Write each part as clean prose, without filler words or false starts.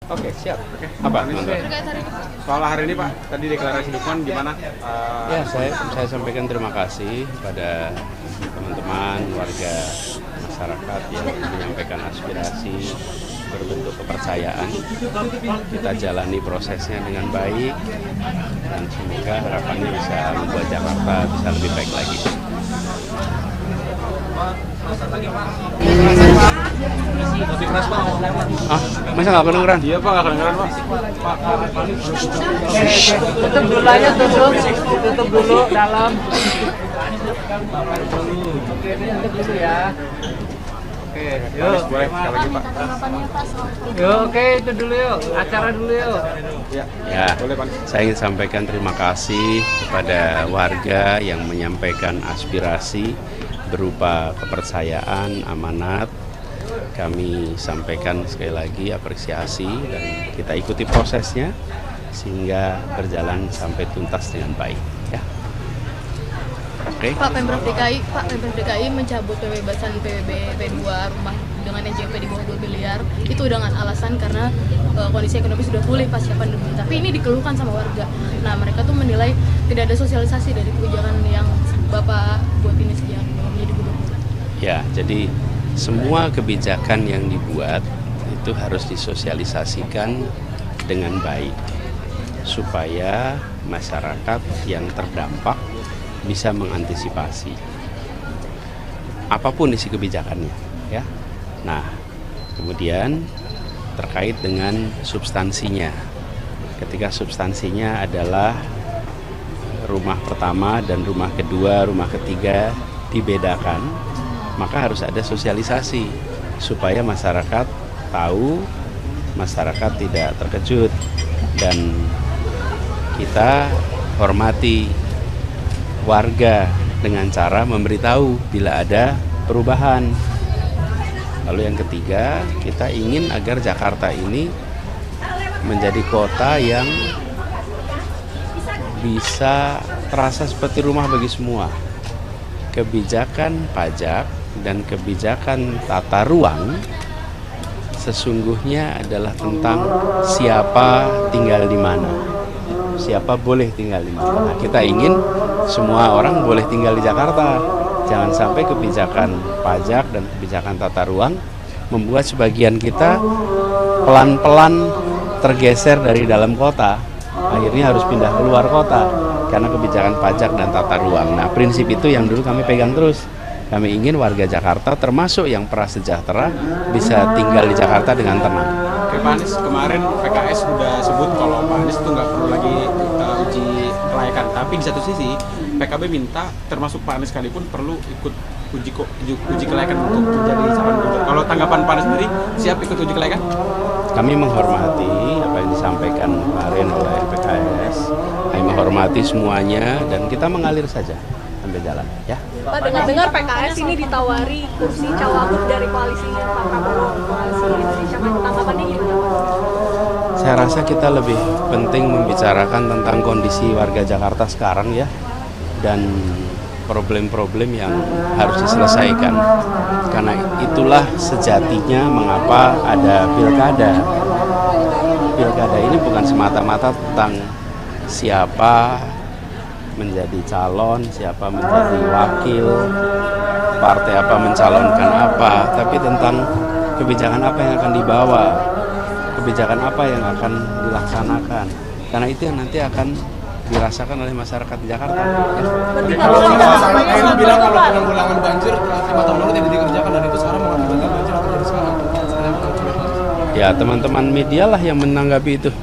Oke, siap. Oke, Apa? Anies, Teman-teman? soal hari ini Pak, tadi deklarasi dukungan gimana? Ya, saya sampaikan terima kasih pada teman-teman warga masyarakat yang menyampaikan aspirasi berbentuk kepercayaan. Kita jalani prosesnya dengan baik dan semoga harapannya bisa membuat Jakarta bisa lebih baik lagi. Ah, masa nggak kedengeran? Iya Pak, nggak kedengeran Pak. Tutup dulu aja, tutup dulu dalam. Oke, ini tutup dulu ya. Oke, Anies boleh sekali lagi Pak. yuk, oke itu dulu yuk, acara dulu yuk. Ya, Boleh Pak. saya ingin sampaikan terima kasih kepada warga yang menyampaikan aspirasi berupa kepercayaan, amanat. Kami sampaikan sekali lagi apresiasi dan kita ikuti prosesnya sehingga berjalan sampai tuntas dengan baik. Ya. Oke. Pak Pemprov DKI mencabut pembebasan PBB P2 rumah dengan NJP di bawah 2 miliar itu dengan alasan karena kondisi ekonomi sudah pulih pasca pandemi. Tapi ini dikeluhkan sama warga. Nah, mereka tuh menilai tidak ada sosialisasi dari kebijakan yang Bapak buat ini sejak menjadi gubernur. Ya, jadi semua kebijakan yang dibuat itu harus disosialisasikan dengan baik supaya masyarakat yang terdampak bisa mengantisipasi apapun isi kebijakannya, ya. Nah, kemudian terkait dengan substansinya. Ketika substansinya adalah rumah pertama dan rumah kedua, rumah ketiga dibedakan, maka harus ada sosialisasi supaya masyarakat tahu, masyarakat tidak terkejut, dan kita hormati warga dengan cara memberitahu bila ada perubahan. Lalu yang ketiga, kita ingin agar Jakarta ini menjadi kota yang bisa terasa seperti rumah bagi semua. Kebijakan pajak dan kebijakan tata ruang sesungguhnya adalah tentang siapa tinggal di mana, siapa boleh tinggal di mana. Nah, kita ingin semua orang boleh tinggal di Jakarta. Jangan sampai kebijakan pajak dan kebijakan tata ruang membuat sebagian kita pelan-pelan tergeser dari dalam kota, akhirnya harus pindah keluar kota karena kebijakan pajak dan tata ruang. Nah, prinsip itu yang dulu kami pegang terus. Kami ingin warga Jakarta termasuk yang prasejahtera bisa tinggal di Jakarta dengan tenang. Oke Pak Anies, kemarin PKS sudah sebut kalau Pak Anies itu nggak perlu lagi uji kelayakan. Tapi di satu sisi PKB minta termasuk Pak Anies sekalipun perlu ikut uji kelayakan untuk menjadi calon gubernur. Kalau tanggapan Pak Anies sendiri, siap ikut uji kelayakan? Kami menghormati apa yang disampaikan kemarin oleh PKS. Kami menghormati semuanya dan kita mengalir saja sambil jalan, ya. Pak, dengar-dengar PKS ini ditawari kursi cawagup dari koalisinya Pak Prabowo, koalisi Indonesia Maju. Tanggapannya gimana Pak? Saya rasa kita lebih penting membicarakan tentang kondisi warga Jakarta sekarang, ya, dan problem-problem yang harus diselesaikan. Karena itulah sejatinya mengapa ada pilkada. Pilkada ini bukan semata-mata tentang siapa menjadi calon, siapa menjadi wakil, partai apa mencalonkan apa, tapi tentang kebijakan apa yang akan dibawa, kebijakan apa yang akan dilaksanakan. Karena itu yang nanti akan dirasakan oleh masyarakat di Jakarta. Ya. Kalau Anies bilang kalau penanggulangan banjir 5 tahun lalu tidak dikerjakan dan itu sekarang mengakibatkan banjir terjadi sekarang. Ya, teman-teman media lah yang menanggapi itu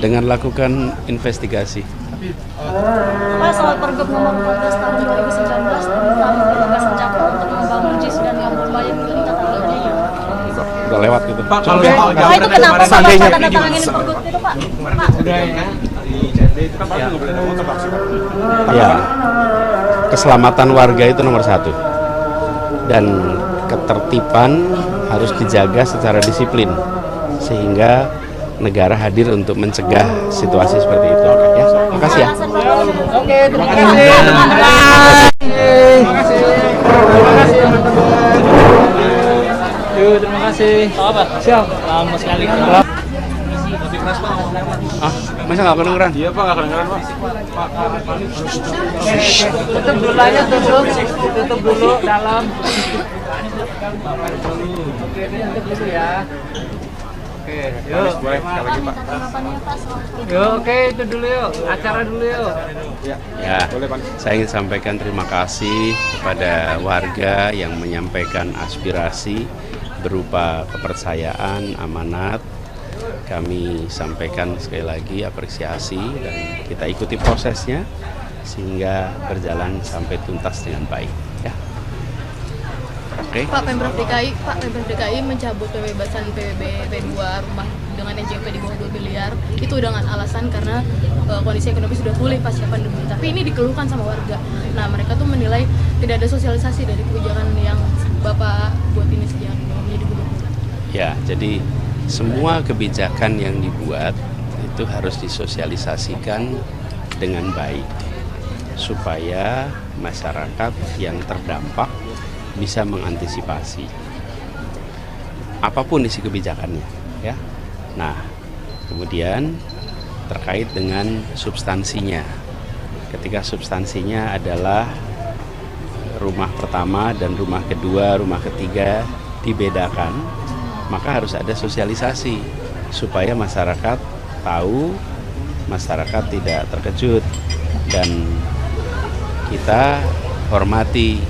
dengan lakukan investigasi. Pak, soal Pergub nomor 14 tahun 2019 tentang penugasan Jakpro untuk membangun JIS dan Kampung Bayam di Tata Ruangnya. Udah lewat gitu. Pak, kalau Pak, itu kenapa Pak baca tanda tanganin Pergub itu Pak? Pak. di CSD itu kan pasti nggak boleh ada motor Pak. Ya, keselamatan warga itu nomor satu, dan ketertiban harus dijaga secara disiplin sehingga negara hadir untuk mencegah situasi seperti itu. Ya, makasih ya. Oke, terima kasih. Terima kasih. Terima kasih teman-teman. Yuk, terima kasih. Apa? Siap. Lama sekali. Masa nggak kedengeran? Iya Pak, nggak kedengeran Pak. Tutup dulu aja, tutup dulu dalam. Oke, ini tutup dulu ya. Oke, yuk. Boleh sekali lagi Pak. Tanggapannya Pak soal program. Yuk, oke, itu dulu yuk. Acara dulu yuk. Ya, Boleh Pak. saya ingin sampaikan terima kasih kepada warga yang menyampaikan aspirasi berupa kepercayaan, amanat. Kami sampaikan sekali lagi apresiasi dan kita ikuti prosesnya sehingga berjalan sampai tuntas dengan baik. Ya. Oke. Pak Pemprov DKI mencabut pembebasan PWB-P2 rumah dengan NJP di bawah 2 miliar itu dengan alasan karena kondisi ekonomi sudah pulih pasca pandemi. Tapi ini dikeluhkan sama warga. Nah, mereka tuh menilai tidak ada sosialisasi dari kebijakan yang Bapak buat ini sejak menjadi gubernur. Ya, jadi semua kebijakan yang dibuat itu harus disosialisasikan dengan baik supaya masyarakat yang terdampak bisa mengantisipasi apapun isi kebijakannya, ya. Nah, kemudian terkait dengan substansinya. Ketika substansinya adalah rumah pertama dan rumah kedua, rumah ketiga dibedakan, maka harus ada sosialisasi supaya masyarakat tahu, masyarakat tidak terkejut, dan kita hormati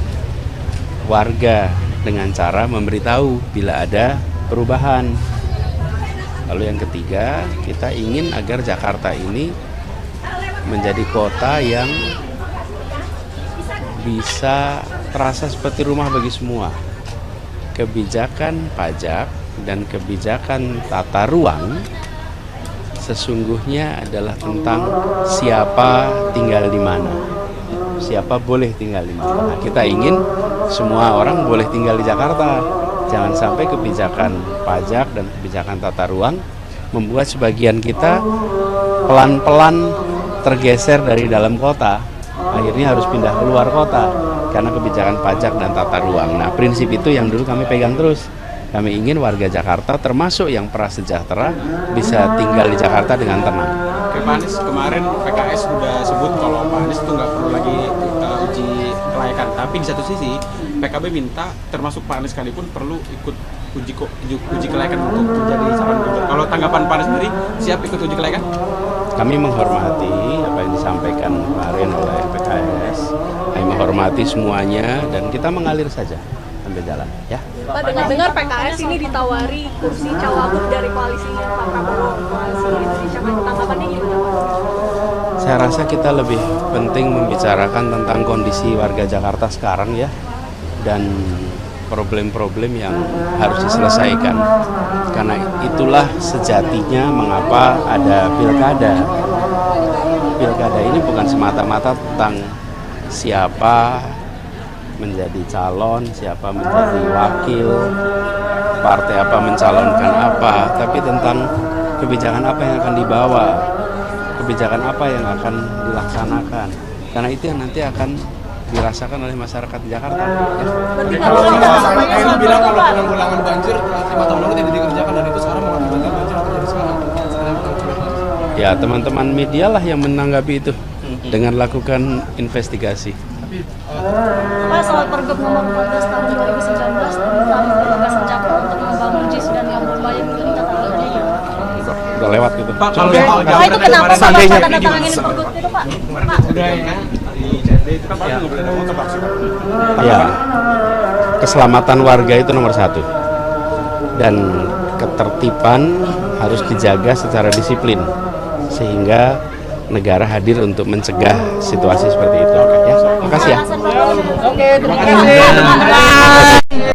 warga dengan cara memberitahu bila ada perubahan. Lalu yang ketiga, kita ingin agar Jakarta ini menjadi kota yang bisa terasa seperti rumah bagi semua. Kebijakan pajak dan kebijakan tata ruang sesungguhnya adalah tentang siapa tinggal di mana, siapa boleh tinggal di mana. Nah, kita ingin semua orang boleh tinggal di Jakarta. Jangan sampai kebijakan pajak dan kebijakan tata ruang membuat sebagian kita pelan-pelan tergeser dari dalam kota, akhirnya harus pindah keluar kota karena kebijakan pajak dan tata ruang. Nah, prinsip itu yang dulu kami pegang terus. Kami ingin warga Jakarta termasuk yang prasejahtera bisa tinggal di Jakarta dengan tenang. Oke Pak Anies, kemarin PKS sudah sebut kalau Pak Anies itu nggak perlu lagi uji kelayakan. Tapi di satu sisi PKB minta termasuk Pak Anies sekalipun perlu ikut uji kelayakan untuk menjadi calon gubernur. Kalau tanggapan Pak Anies sendiri, siap ikut uji kelayakan? Kami menghormati apa yang disampaikan kemarin oleh PKS. Kami menghormati semuanya dan kita mengalir saja sambil jalan, ya. Pak, dengar-dengar PKS ini ditawari kursi cawagup dari koalisinya Pak Prabowo, koalisi Indonesia Maju. Tanggapannya gimana Pak? Saya rasa kita lebih penting membicarakan tentang kondisi warga Jakarta sekarang, ya, dan problem-problem yang harus diselesaikan. Karena itulah sejatinya mengapa ada pilkada. Pilkada ini bukan semata-mata tentang siapa menjadi calon, siapa menjadi wakil, partai apa mencalonkan apa, tapi tentang kebijakan apa yang akan dibawa, kebijakan apa yang akan dilaksanakan. Karena itu yang nanti akan dirasakan oleh masyarakat Jakarta. Ya. Kalau saya bilang kalau penanggulangan banjir 5 tahun lalu tidak dikerjakan dan itu sekarang mengakibatkan banjir terjadi sekarang. Ya, teman-teman media lah yang menanggapi itu dengan lakukan investigasi. Pak, soal Pergub nomor 14 tahun 2019 tentang penugasan Jakpro untuk membangun JIS dan Kampung Bayam Keliling Tata Ruang ini. Udah lewat gitu. Pak, Pak, itu kenapa Pak Bapak tanda tangani Pergub itu Pak? Pak. Udah ya, di CND itu kan Pak nggak boleh ada motor Pak. Ya, keselamatan warga itu nomor 1 dan ketertiban harus dijaga secara disiplin sehingga negara hadir untuk mencegah situasi seperti itu. Ya, makasih ya. Oke, terima kasih.